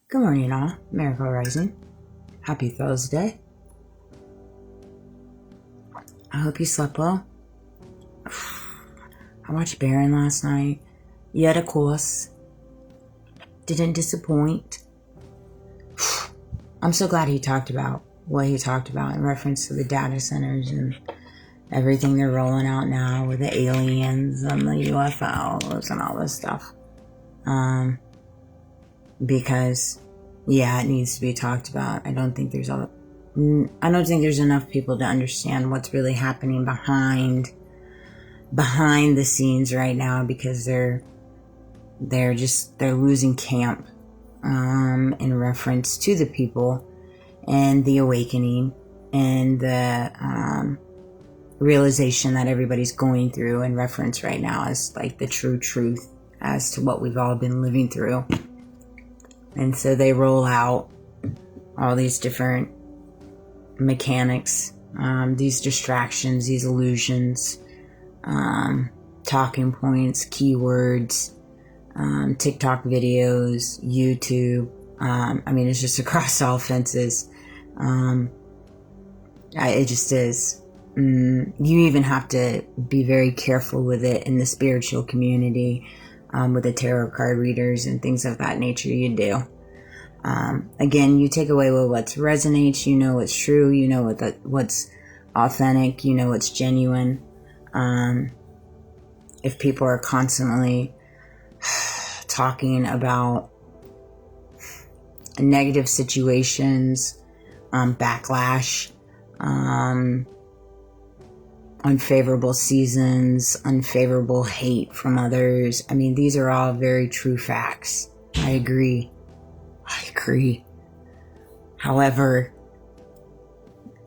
Good morning, all. Miracle Rising. Happy Thursday. I hope you slept well. I watched Baron last night. Yet, of course, didn't disappoint. I'm so glad he talked about what he talked about in reference to the data centers and everything they're rolling out now with the aliens and the UFOs and all this stuff. Because, yeah, it needs to be talked about. I don't think there's enough people to understand what's really happening behind the scenes right now, because they're losing camp in reference to the people and the awakening and the realization that everybody's going through in reference right now is like the true truth as to what we've all been living through. And so they roll out all these different mechanics, these distractions, these illusions, talking points, keywords, TikTok videos, YouTube. It's just across all fences. It just is. You even have to be very careful with it in the spiritual community, with the tarot card readers and things of that nature. You do. Again, you take away what resonates. You know what's true. You know what's authentic. You know what's genuine. If people are constantly talking about negative situations, backlash, unfavorable seasons, unfavorable hate from others. These are all very true facts. I agree. However,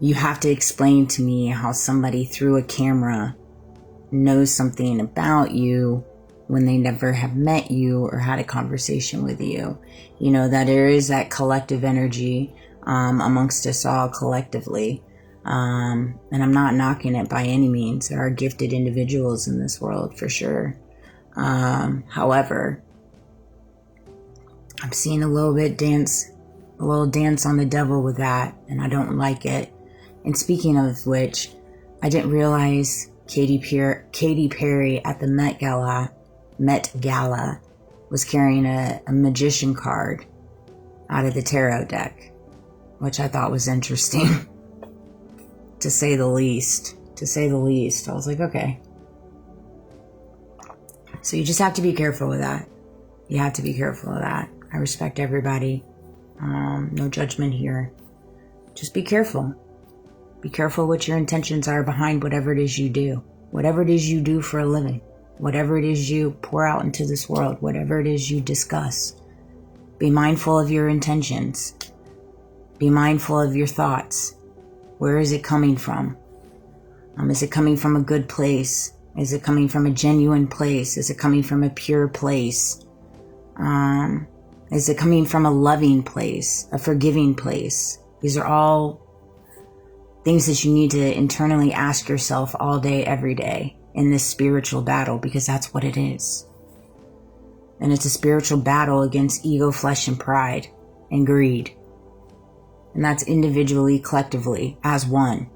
you have to explain to me how somebody through a camera knows something about you when they never have met you or had a conversation with you. You know, that there is that collective energy amongst us all collectively. And I'm not knocking it by any means. There are gifted individuals in this world for sure. However, I'm seeing a little dance on the devil with that, and I don't like it. And speaking of which, I didn't realize Katy Perry at the Met Gala was carrying a magician card out of the tarot deck, which I thought was interesting, to say the least. I was like, okay. So you just have to be careful with that. You have to be careful of that. I respect everybody. No judgment here. Just be careful. Be careful what your intentions are behind whatever it is you do. Whatever it is you do for a living. Whatever it is you pour out into this world. Whatever it is you discuss. Be mindful of your intentions. Be mindful of your thoughts. Where is it coming from? Is it coming from a good place? Is it coming from a genuine place? Is it coming from a pure place? Is it coming from a loving place, a forgiving place? These are all things that you need to internally ask yourself all day, every day in this spiritual battle, because that's what it is. And it's a spiritual battle against ego, flesh, and pride and greed. And that's individually, collectively, as one.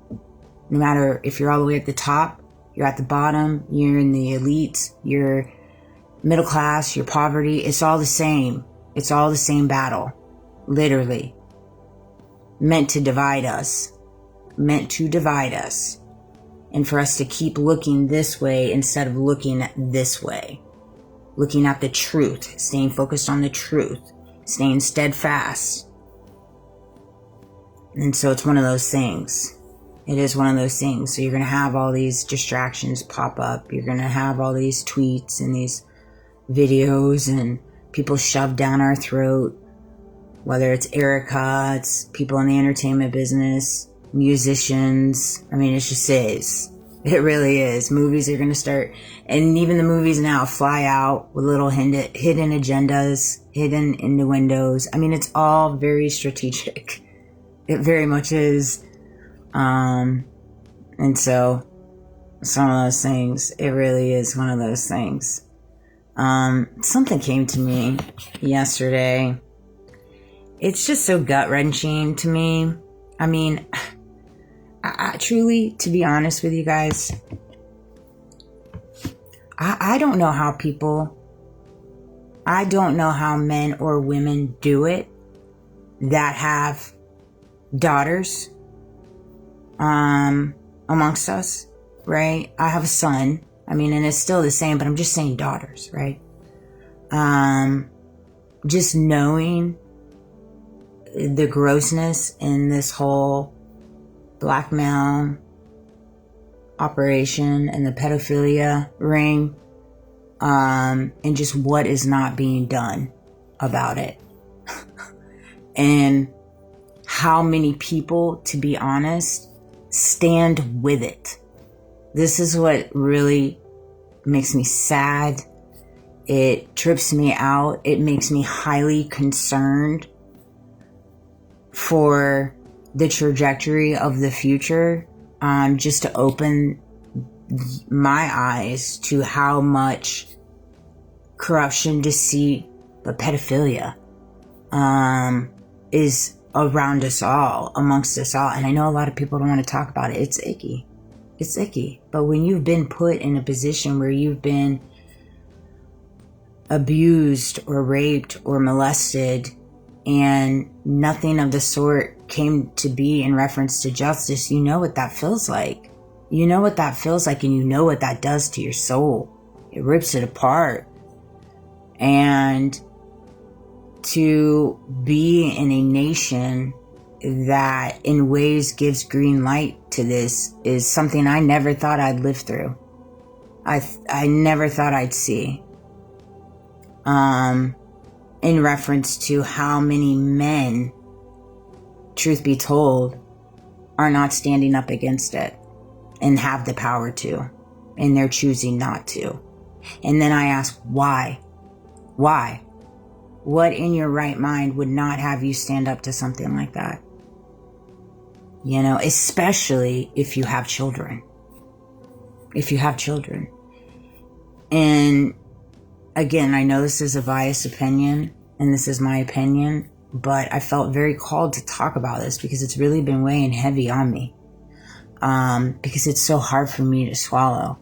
No matter if you're all the way at the top, you're at the bottom, you're in the elites, you're middle class, you're poverty, it's all the same. It's all the same battle. Literally. Meant to divide us. And for us to keep looking this way instead of looking this way. Looking at the truth. Staying focused on the truth. Staying steadfast. And so it's one of those things. It is one of those things. So you're going to have all these distractions pop up. You're going to have all these tweets and these videos and people shoved down our throat. Whether it's Erica, it's people in the entertainment business, musicians. It just is. It really is. Movies are going to start, and even the movies now fly out with little hidden agendas, hidden innuendos. It's all very strategic. It very much is. And so it's one of those things. It really is one of those things. Something came to me yesterday, it's just so gut-wrenching to me. I mean, I truly, to be honest with you guys, I don't know how men or women do it that have daughters amongst us, right? I have a son. I mean, and it's still the same, but I'm just saying daughters, right? Just knowing the grossness in this whole blackmail operation and the pedophilia ring, and just what is not being done about it. And how many people, to be honest, stand with it. This is what really makes me sad. It trips me out. It makes me highly concerned for the trajectory of the future, just to open my eyes to how much corruption, deceit, but pedophilia is around us all, amongst us all. And I know a lot of people don't want to talk about it. It's icky. It's icky. But when you've been put in a position where you've been abused or raped or molested and nothing of the sort came to be in reference to justice, you know what that feels like. You know what that feels like, and you know what that does to your soul. It rips it apart. And to be in a nation that in ways gives green light to this is something I never thought I'd live through. I never thought I'd see. In reference to how many men, truth be told, are not standing up against it and have the power to, and they're choosing not to. And then I ask, why? Why? What in your right mind would not have you stand up to something like that? You know, especially if you have children. If you have children. And again, I know this is a biased opinion, and this is my opinion, but I felt very called to talk about this because it's really been weighing heavy on me. Because it's so hard for me to swallow.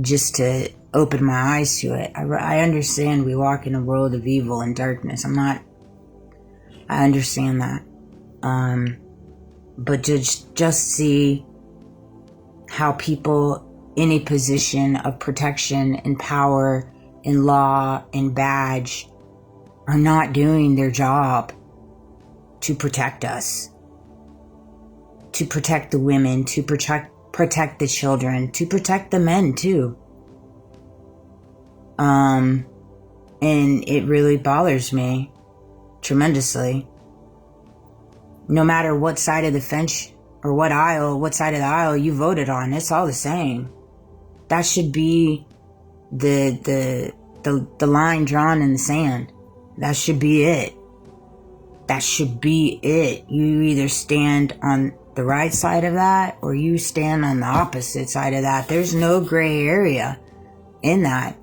Just to open my eyes to it. I understand we walk in a world of evil and darkness. I understand that. But to just see how people in a position of protection and power and law and badge are not doing their job to protect us, to protect the women, to protect the children, to protect the men too. And it really bothers me tremendously. No matter what side of the fence or what side of the aisle you voted on, it's all the same. That should be the line drawn in the sand. That should be it. That should be it. You either stand on the right side of that or you stand on the opposite side of that. There's no gray area in that.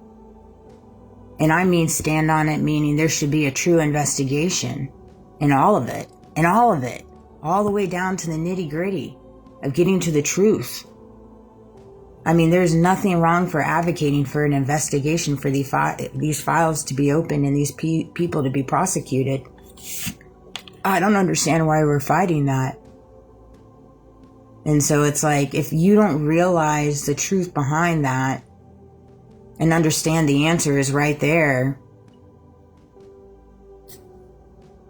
And I mean stand on it, meaning there should be a true investigation in all of it. In all of it. All the way down to the nitty gritty of getting to the truth. I mean, there's nothing wrong for advocating for an investigation for these files to be opened and these people to be prosecuted. I don't understand why we're fighting that. And so it's like, if you don't realize the truth behind that and understand the answer is right there,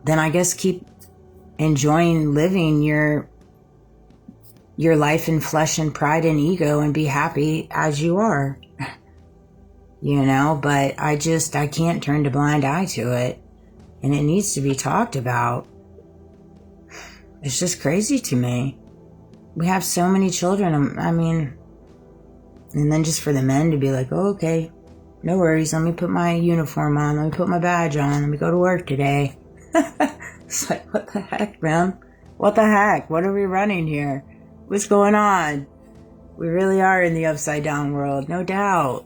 then I guess keep enjoying living your life in flesh and pride and ego and be happy as you are. You know, but I can't turn a blind eye to it. And it needs to be talked about. It's just crazy to me. We have so many children. I mean, and then just for the men to be like, oh, okay, no worries. Let me put my uniform on. Let me put my badge on. Let me go to work today. It's like, what the heck, man? What the heck? What are we running here? What's going on? We really are in the upside down world. No doubt.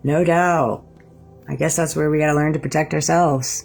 No doubt. I guess that's where we gotta learn to protect ourselves.